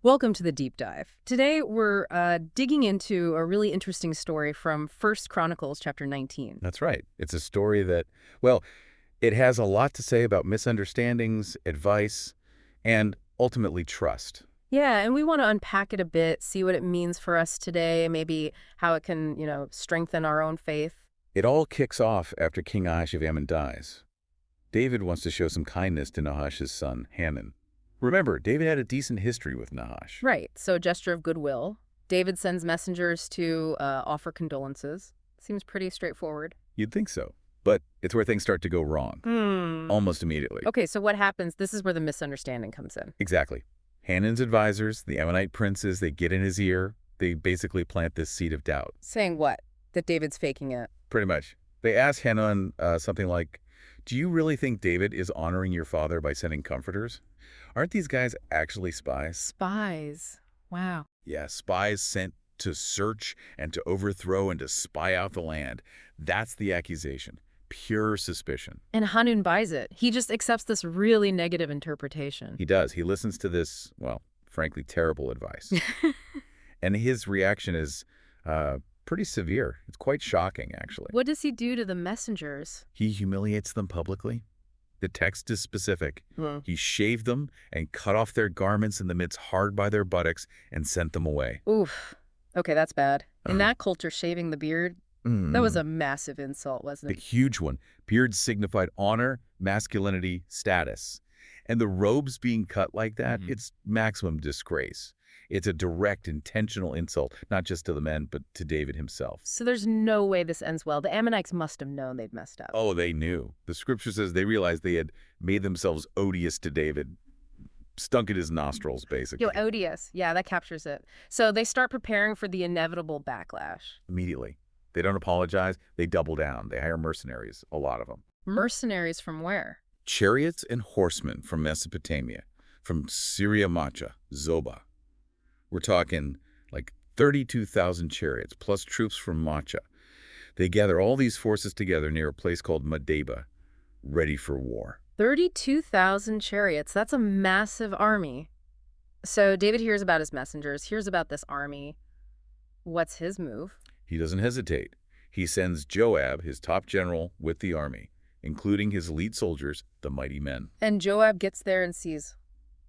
Welcome to the deep dive. Today we're digging into a really interesting story from First Chronicles chapter 19. That's right. It's a story that, well, it has a lot to say about misunderstandings, advice, and ultimately trust. Yeah, and we want to unpack it a bit, see what it means for us today, maybe how it can, strengthen our own faith. It all kicks off after King Ahasuerus dies. David wants to show some kindness to Nahash's son, Hanun. Remember, David had a decent history with Nahash. Right, so a gesture of goodwill. David sends messengers to offer condolences. Seems pretty straightforward. You'd think so, but it's where things start to go wrong, almost immediately. Okay, so what happens? This is where the misunderstanding comes in. Exactly. Hanun's advisors, the Ammonite princes, they get in his ear. They basically plant this seed of doubt. Saying what? That David's faking it. Pretty much. They ask Hanun something like, do you really think David is honoring your father by sending comforters? Aren't these guys actually spies? Spies. Wow. Yeah, spies sent to search and to overthrow and to spy out the land. That's the accusation. Pure suspicion. And Hanun buys it. He just accepts this really negative interpretation. He does. He listens to this, well, frankly, terrible advice. And his reaction is pretty severe. It's quite shocking, actually. What does he do to the messengers? He humiliates them publicly. The text is specific. Hmm. He shaved them and cut off their garments in the midst hard by their buttocks and sent them away. Oof. Okay, that's bad. In Uh, that culture, shaving the beard, that was a massive insult, wasn't The it? huge one. Beards signified honor, masculinity, status. And the robes being cut like that, it's maximum disgrace. It's a direct, intentional insult, not just to the men, but to David himself. So there's no way this ends well. The Ammonites must have known they'd messed up. Oh, they knew. The scripture says they realized they had made themselves odious to David, stunk at his nostrils, basically. Yo, odious. Yeah, that captures it. So they start preparing for the inevitable backlash. Immediately. They don't apologize. They double down. They hire mercenaries, a lot of them. Mercenaries from where? Chariots and horsemen from Mesopotamia, from Syria Macha, Zobah. We're talking like 32,000 chariots, plus troops from Macha. They gather all these forces together near a place called Madeba, ready for war. 32,000 chariots. That's a massive army. So David hears about his messengers, hears about this army. What's his move? He doesn't hesitate. He sends Joab, his top general, with the army, including his elite soldiers, the mighty men. And Joab gets there and sees,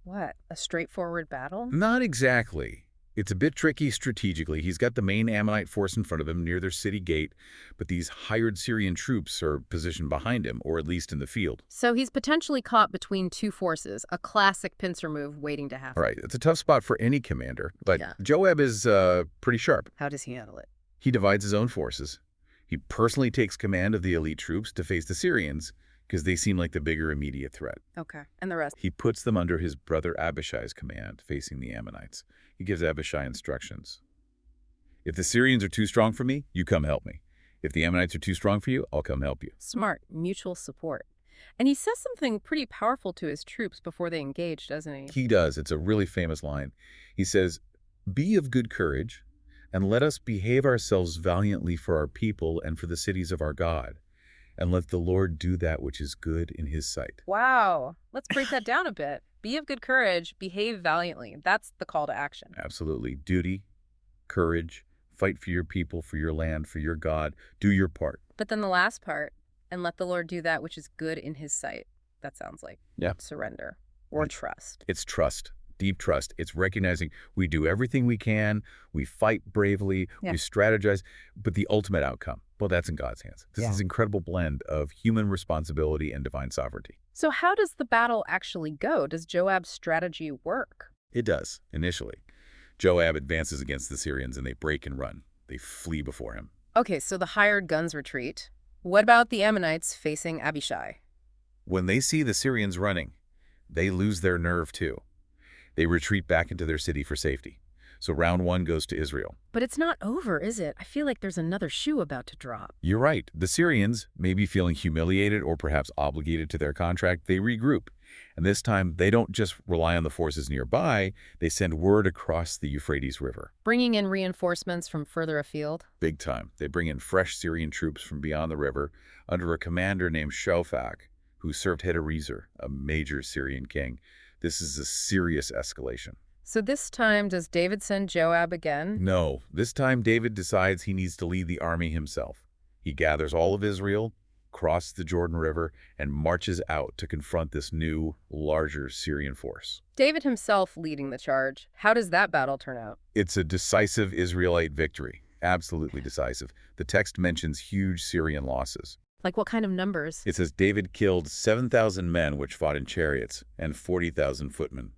what, a straightforward battle? Not exactly. It's a bit tricky strategically. He's got the main Ammonite force in front of him near their city gate, but these hired Syrian troops are positioned behind him, or at least in the field. So he's potentially caught between two forces, a classic pincer move waiting to happen. All right, it's a tough spot for any commander, but Yeah. Joab is pretty sharp. How does he handle it? He divides his own forces. He personally takes command of the elite troops to face the Syrians because they seem like the bigger immediate threat. Okay. And the rest? He puts them under his brother Abishai's command, facing the Ammonites. He gives Abishai instructions. If the Syrians are too strong for me, you come help me. If the Ammonites are too strong for you, I'll come help you. Smart. Mutual support. And he says something pretty powerful to his troops before they engage, doesn't he? He does. It's a really famous line. He says, "Be of good courage, and let us behave ourselves valiantly for our people and for the cities of our God. And let the Lord do that which is good in his sight." Wow. Let's break that down a bit. Be of good courage, behave valiantly. That's the call to action. Absolutely. Duty, courage, fight for your people, for your land, for your God. Do your part. But then the last part, and let the Lord do that which is good in his sight. That sounds like surrender or trust. It's trust, deep trust. It's recognizing we do everything we can, we fight bravely, we strategize, but the ultimate outcome, well, that's in God's hands. This is an incredible blend of human responsibility and divine sovereignty. So how does the battle actually go? Does Joab's strategy work? It does, initially. Joab advances against the Syrians and they break and run. They flee before him. Okay, so the hired guns retreat. What about the Ammonites facing Abishai? When they see the Syrians running, they lose their nerve too. They retreat back into their city for safety. So round one goes to Israel. But it's not over, is it? I feel like there's another shoe about to drop. You're right. The Syrians, maybe feeling humiliated or perhaps obligated to their contract, they regroup. And this time, they don't just rely on the forces nearby, they send word across the Euphrates River. Bringing in reinforcements from further afield? Big time. They bring in fresh Syrian troops from beyond the river under a commander named Shofak, who served Hadarezer, a major Syrian king. This is a serious escalation. So this time, does David send Joab again? No, this time David decides he needs to lead the army himself. He gathers all of Israel, crosses the Jordan River, and marches out to confront this new, larger Syrian force. David himself leading the charge. How does that battle turn out? It's a decisive Israelite victory, absolutely decisive. The text mentions huge Syrian losses. Like what kind of numbers? It says David killed 7,000 men which fought in chariots and 40,000 footmen.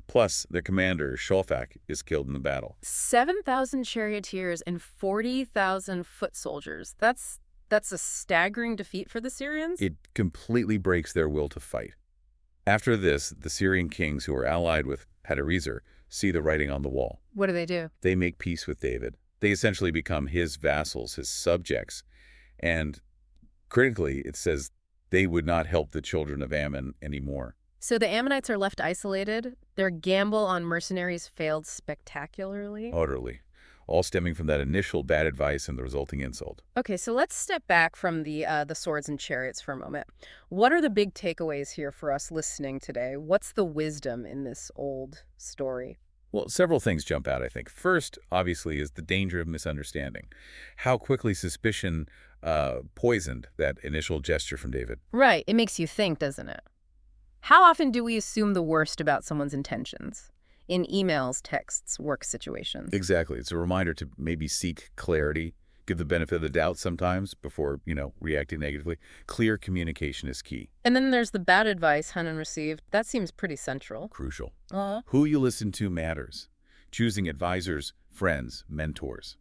Plus, their commander, Shofak, is killed in the battle. 7,000 charioteers and 40,000 foot soldiers. That's a staggering defeat for the Syrians? It completely breaks their will to fight. After this, the Syrian kings who are allied with Hadarezer see the writing on the wall. What do? They make peace with David. They essentially become his vassals, his subjects. And critically, it says they would not help the children of Ammon anymore. So the Ammonites are left isolated. Their gamble on mercenaries failed spectacularly. Utterly. All stemming from that initial bad advice and the resulting insult. Okay, so let's step back from the swords and chariots for a moment. What are the big takeaways here for us listening today? What's the wisdom in this old story? Well, several things jump out, I think. First, obviously, is the danger of misunderstanding. How quickly suspicion poisoned that initial gesture from David. Right, it makes you think, doesn't it? How often do we assume the worst about someone's intentions? In emails, texts, work situations. Exactly. It's a reminder to maybe seek clarity, give the benefit of the doubt sometimes before, reacting negatively. Clear communication is key. And then there's the bad advice Hanan received. That seems pretty central. Crucial. Uh-huh. Who you listen to matters. Choosing advisors, friends, mentors.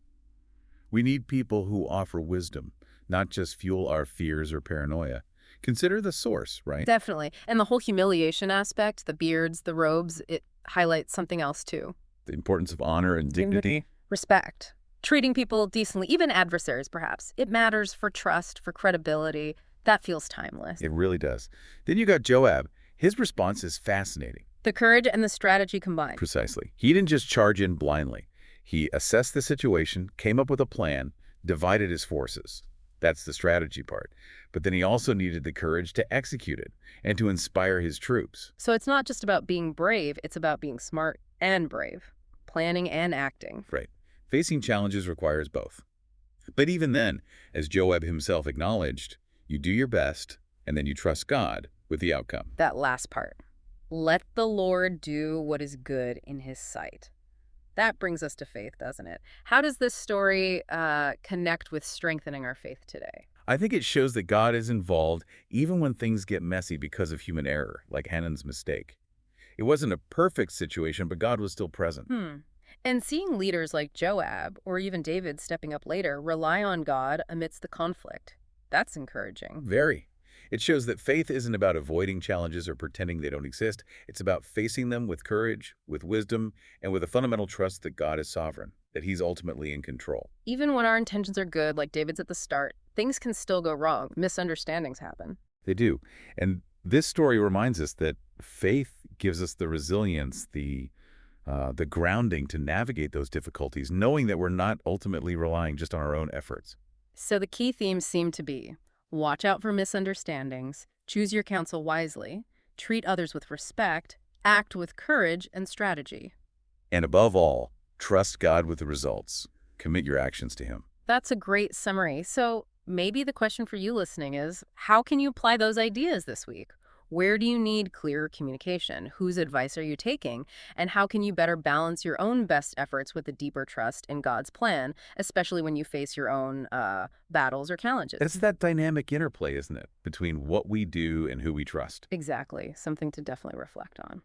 We need people who offer wisdom, not just fuel our fears or paranoia. Consider the source, right? Definitely. And the whole humiliation aspect, the beards, the robes, it highlights something else too. The importance of honor and dignity. Respect. Treating people decently, even adversaries perhaps. It matters for trust, for credibility. That feels timeless. It really does. Then you got Joab. His response is fascinating. The courage and the strategy combined. Precisely. He didn't just charge in blindly. He assessed the situation, came up with a plan, divided his forces. That's the strategy part. But then he also needed the courage to execute it and to inspire his troops. So it's not just about being brave, it's about being smart and brave, planning and acting. Right. Facing challenges requires both. But even then, as Joab himself acknowledged, you do your best and then you trust God with the outcome. That last part. Let the Lord do what is good in his sight. That brings us to faith, doesn't it? How does this story connect with strengthening our faith today? I think it shows that God is involved even when things get messy because of human error, like Hanan's mistake. It wasn't a perfect situation, but God was still present. And seeing leaders like Joab, or even David stepping up later, rely on God amidst the conflict, that's encouraging. Very. It shows that faith isn't about avoiding challenges or pretending they don't exist. It's about facing them with courage, with wisdom, and with a fundamental trust that God is sovereign, that he's ultimately in control. Even when our intentions are good, like David's at the start, things can still go wrong. Misunderstandings happen. They do. And this story reminds us that faith gives us the resilience, the grounding to navigate those difficulties, knowing that we're not ultimately relying just on our own efforts. So the key themes seem to be: watch out for misunderstandings, choose your counsel wisely, treat others with respect, act with courage and strategy. And above all, trust God with the results. Commit your actions to him. That's a great summary. So maybe the question for you listening is, how can you apply those ideas this week? Where do you need clearer communication? Whose advice are you taking? And how can you better balance your own best efforts with a deeper trust in God's plan, especially when you face your own battles or challenges? It's that dynamic interplay, isn't it, between what we do and who we trust. Exactly. Something to definitely reflect on.